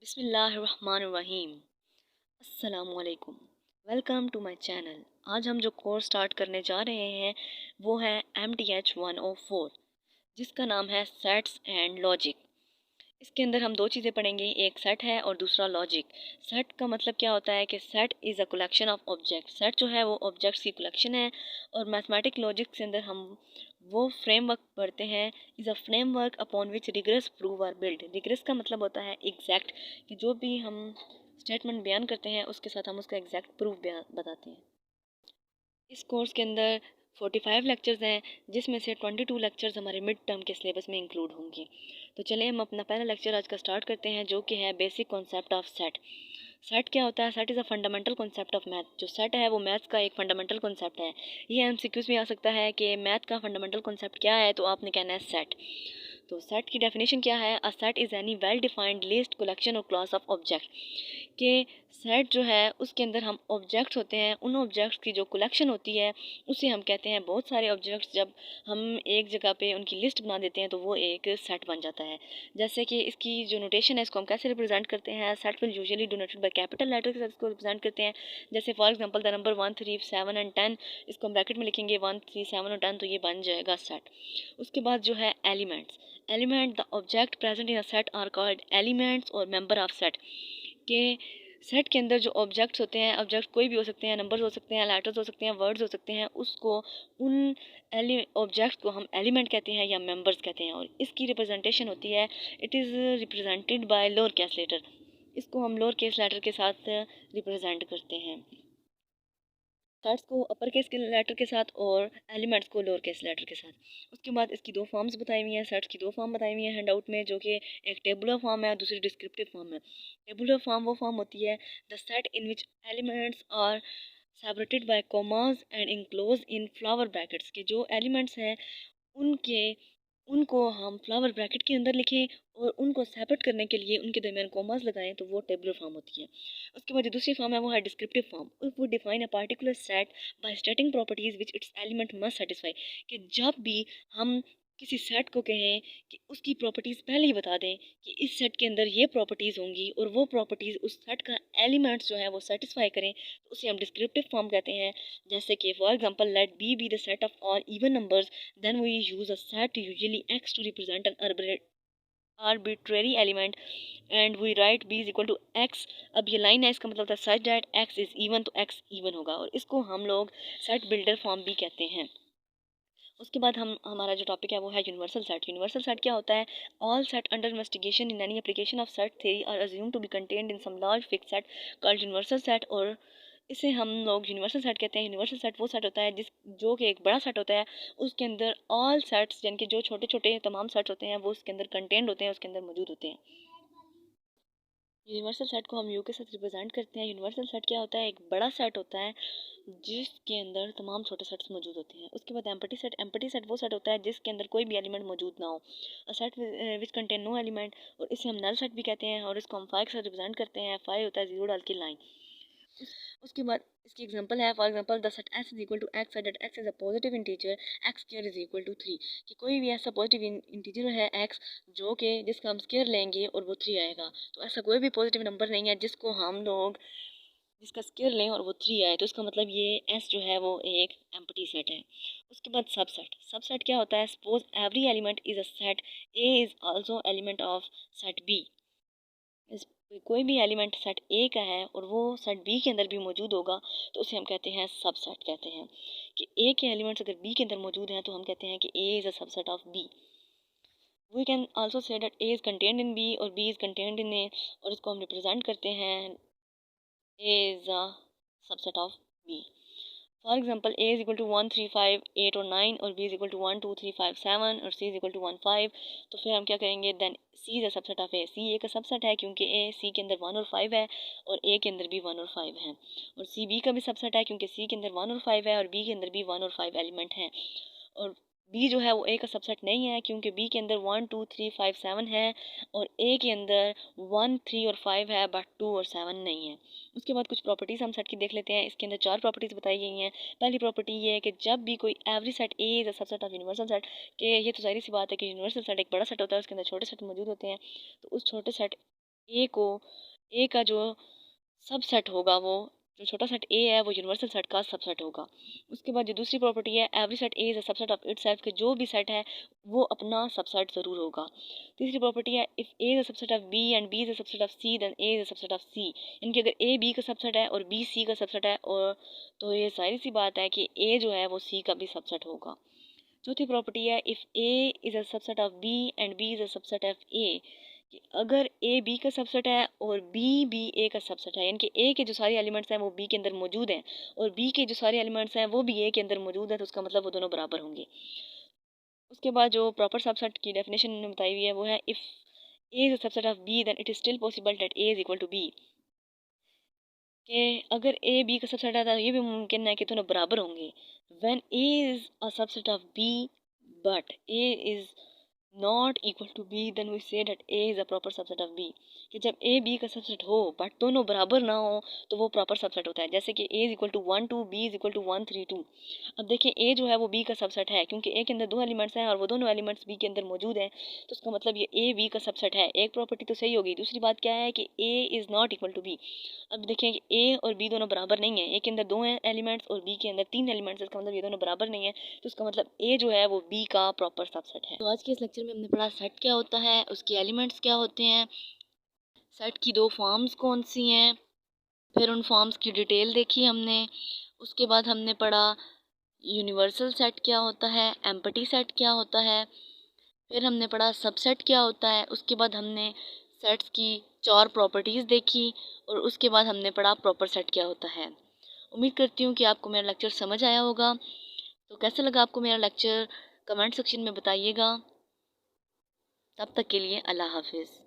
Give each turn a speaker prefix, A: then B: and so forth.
A: बिस्मिल्लाहिर्रहमानिर्रहीम। अस्सलामुअलैकुम। Welcome to my channel. आज हम जो कोर्स स्टार्ट करने जा रहे हैं वो है MTH 104, जिसका नाम है सेट्स एंड लॉजिक। इसके अंदर हम दो चीज़ें पढ़ेंगे, एक सेट है और दूसरा लॉजिक। सेट का मतलब क्या होता है कि set is a collection of object. Set जो है वो ऑब्जेक्ट्स की कलेक्शन है। और मैथमेटिक लॉजिक के अंदर हम वो फ्रेमवर्क पढ़ते हैं, is a framework upon which rigorous proofs are build. Rigorous का मतलब होता है एग्जैक्ट, कि जो भी हम स्टेटमेंट बयान करते हैं उसके साथ हम उसका एग्जैक्ट प्रूफ बताते हैं। इस कोर्स के अंदर 45 लेक्चर्स हैं, जिसमें से 22 लेक्चर्स हमारे मिड टर्म के सिलेबस में इंक्लूड होंगे। तो चलिए हम अपना पहला लेक्चर आज का स्टार्ट करते हैं, जो कि है basic concept of set. Set क्या होता है? Set is a fundamental concept of math. जो सेट है वो मैथ्स का एक फंडामेंटल कॉन्सेप्ट है। ये एमसीक्यूज में आ सकता है कि मैथ का फंडामेंटल कॉन्सेप्ट क्या है, तो आपने कहना है सेट। तो सेट की डेफिनेशन क्या है? A set is any well defined list, collection और क्लास ऑफ ऑब्जेक्ट। कि सेट जो है उसके अंदर हम ऑब्जेक्ट्स होते हैं, उन ऑब्जेक्ट्स की जो कलेक्शन होती है उसे हम कहते हैं। बहुत सारे ऑब्जेक्ट्स जब हम एक जगह पे उनकी लिस्ट बना देते हैं तो वो एक सेट बन जाता है। जैसे कि इसकी जो नोटेशन है इसको हम कैसे रिप्रेजेंट करते हैं? Set will usually denoted by capital letter के साथ इसको रिप्रेजेंट करते हैं। जैसे for example the number 1 3 7 and 10, इसको हम ब्रैकेट में लिखेंगे 1 3 7 और 10, तो ये बन जाएगा सेट। उसके बाद जो है elements. Element the object present in a set are called elements और मेंबर ऑफ सेट। के सेट के अंदर जो ऑब्जेक्ट्स होते हैं, ऑब्जेक्ट कोई भी हो सकते हैं, नंबर्स हो सकते हैं, लेटर्स हो सकते हैं, वर्ड्स हो सकते हैं, उसको उन ऑब्जेक्ट्स को हम एलिमेंट कहते हैं या मेंबर्स कहते हैं। और इसकी रिप्रेजेंटेशन होती है, it is represented by lower case letter. इसको हम लोअर केस लेटर के साथ रिप्रेजेंट करते हैं, सेट्स को अपर केस के लेटर के साथ और एलिमेंट्स को लोअर केस लेटर के साथ। उसके बाद इसकी दो फॉर्म्स बताई हुई हैं, सेट्स की दो फॉर्म बताई हुई हैं हैंडआउट में, जो कि एक टेबुलर फॉर्म है और दूसरी डिस्क्रिप्टिव फॉर्म है। टेबुलर फॉर्म वो फॉर्म होती है the set in which elements are separated by commas and enclose in flower brackets. के जो एलिमेंट्स हैं उनके उनको हम फ्लावर ब्रैकेट के अंदर लिखें और उनको सेपरेट करने के लिए उनके दरमियान कॉमास लगाएं, तो वो टेबुलर फॉर्म होती है। उसके बाद जो दूसरी फॉर्म है वो है डिस्क्रिप्टिव फॉर्म। वो define a particular set by stating properties which its element must satisfy. कि जब भी हम किसी सेट को कहें कि उसकी प्रॉपर्टीज़ पहले ही बता दें कि इस सेट के अंदर ये प्रॉपर्टीज़ होंगी और वो प्रॉपर्टीज़ उस सेट का एलिमेंट्स जो है वो सेटिस्फाई करें, तो उसे हम डिस्क्रिप्टिव फॉर्म कहते हैं। जैसे कि for example let B be the set of all even numbers, then we use a set, usually x, to represent an arbitrary element and we write b is equal to x। अब ये line है, इसका मतलब होता है such that x is even, तो x even होगा, और इसको हम लोग सेट बिल्डर फॉर्म भी कहते हैं। उसके बाद हमारा जो टॉपिक है वो है यूनिवर्सल सेट। यूनिवर्सल सेट क्या होता है? All set under investigation in any application of set theory are assume to be contained in some large fix set called universal set. और इसे हम लोग यूनिवर्सल सेट कहते हैं। यूनिवर्सल सेट वो सेट होता है जो कि एक बड़ा सेट होता है, उसके अंदर ऑल सेट्स यानी कि जो छोटे छोटे तमाम सेट्स होते हैं वो उसके अंदर कंटेंट होते हैं, उसके अंदर मौजूद होते हैं। यूनिवर्सल सेट को हम यू के साथ रिप्रेजेंट करते हैं। यूनिवर्सल सेट क्या होता है? एक बड़ा सेट होता है जिसके अंदर तमाम छोटे सेट्स मौजूद होते हैं। उसके बाद एम्पटी सेट। एम्पटी सेट वो सेट होता है जिसके अंदर कोई भी एलिमेंट मौजूद ना हो। A set which contain no element, और इसे हम नल सेट भी कहते हैं, और इसको हम फाइव के साथ रिप्रेजेंट करते हैं। फाइव होता है जीरो डाल के लाइन। उसके बाद इसकी एग्जांपल है, for example the set s is equal to x that x is a positive integer, x square is equal to 3। कि कोई भी ऐसा पॉजिटिव इंटीजर है x जो कि जिसका हम स्क्वायर लेंगे और वो 3 आएगा। तो ऐसा कोई भी पॉजिटिव नंबर नहीं है जिसको हम लोग जिसका स्क्वायर लें और वो 3 आए, तो इसका मतलब ये s जो है वो एक एम्प्टी सेट है। उसके बाद सबसेट। सबसेट क्या होता है? Suppose every element is a set a is also element of set b। कोई भी एलिमेंट सेट ए का है और वो सेट बी के अंदर भी मौजूद होगा, तो उसे हम कहते हैं सबसेट कहते हैं। कि ए के एलिमेंट्स अगर बी के अंदर मौजूद हैं तो हम कहते हैं कि A is a subset of B. We can also say that A is contained in B और B is contained in A, और इसको हम रिप्रेजेंट करते हैं A is a subset of B. For example A is equal to 1 3 5 8 और 9, और B is equal to 1 2 3 5 7, और सी is equal to 1 5। तो फिर हम क्या करेंगे? Then C is a subset of A. C A का सबसेट है क्योंकि ए सी के अंदर 1 और 5 है और ए के अंदर भी 1 और 5 है। और सी बी का भी सबसेट है क्योंकि सी के अंदर 1 और 5 है और बी के अंदर भी 1 और 5 एलिमेंट हैं। और बी जो है वो ए का सबसेट नहीं है क्योंकि बी के अंदर 1 2 3 5 7 है और ए के अंदर 1 3 और 5 है, बट 2 और 7 नहीं है। उसके बाद कुछ प्रॉपर्टीज़ हम सेट की देख लेते हैं। इसके अंदर 4 प्रॉपर्टीज़ बताई गई हैं। पहली प्रॉपर्टी ये है कि जब भी कोई every set A is a subset of universal set, के ये तो जाहिर सी बात है कि यूनिवर्सल सेट एक बड़ा सेट होता है, उसके अंदर छोटे सेट मौजूद होते हैं, तो उस छोटे सेट ए का जो सबसेट होगा, वो जो छोटा सेट ए है वो यूनिवर्सल सेट का सबसेट होगा। उसके बाद जो दूसरी प्रॉपर्टी है, every set A is a subset of itself, के जो भी सेट है वो अपना सबसेट ज़रूर होगा। तीसरी प्रॉपर्टी है, if A is a subset of B and B is a subset of C then A is a subset of C, यानी कि अगर ए बी का सबसेट है और बी सी का सबसेट है, और तो ये सारी सी बात है कि ए जो है वो सी का भी सबसेट होगा। चौथी प्रॉपर्टी है, if A is a subset of B and B is a subset of A, कि अगर ए बी का सबसेट है और बी भी ए का सबसेट है, यानी कि ए के जो सारे एलिमेंट्स हैं वो बी के अंदर मौजूद हैं और बी के जो सारे एलिमेंट्स हैं वो भी ए के अंदर मौजूद है, तो उसका मतलब वो दोनों बराबर होंगे। उसके बाद जो प्रॉपर सबसेट की डेफिनेशन ने बताई हुई है वो है, if A is a subset of B then it is still possible that A is equal to B, कि अगर ए बी का सबसेट है तो ये भी मुमकिन है कि दोनों बराबर होंगे। When A is a subset of B but A is not equal to B then we say that A is a proper subset of B, कि जब ए बी का सबसेट हो बट दोनों बराबर ना हो तो वो प्रॉपर सबसेट होता है। जैसे कि A is equal to 1 2, B is equal to 1 3 2। अब देखिए ए जो है वो बी का सबसेट है, क्योंकि ए के अंदर दो एलिमेंट्स हैं और वो दोनों एलिमेंट्स बी के अंदर मौजूद हैं, तो उसका मतलब ये ए बी का सबसेट है। एक प्रॉपर्टी तो सही होगी। दूसरी बात क्या है कि A is not equal to B. अब देखें कि ए और बी दोनों बराबर नहीं है, ए के अंदर दो हैं एलिमेंट्स और बी के अंदर तीन एलिमेंट्स, इसका मतलब ये दोनों बराबर नहीं है, तो उसका मतलब ए जो है वो बी का प्रॉपर सबसेट है। तो आज के इस लेक्चर में हमने पढ़ा सेट क्या होता है, उसके एलिमेंट्स क्या होते हैं, सेट की दो फॉर्म्स कौन सी हैं, फिर उन फॉर्म्स की डिटेल देखी हमने। उसके बाद हमने पढ़ा यूनिवर्सल सेट क्या होता है, एम्पटी सेट क्या होता है, फिर हमने पढ़ा सबसेट क्या होता है। उसके बाद हमने सेट्स की चार प्रॉपर्टीज़ देखी और उसके बाद हमने पढ़ा प्रॉपर सेट क्या होता है। उम्मीद करती हूँ कि आपको मेरा लेक्चर समझ आया होगा। तो कैसा लगा आपको मेरा लेक्चर, कमेंट सेक्शन में बताइएगा। तब तक के लिए अल्लाह हाफिज़।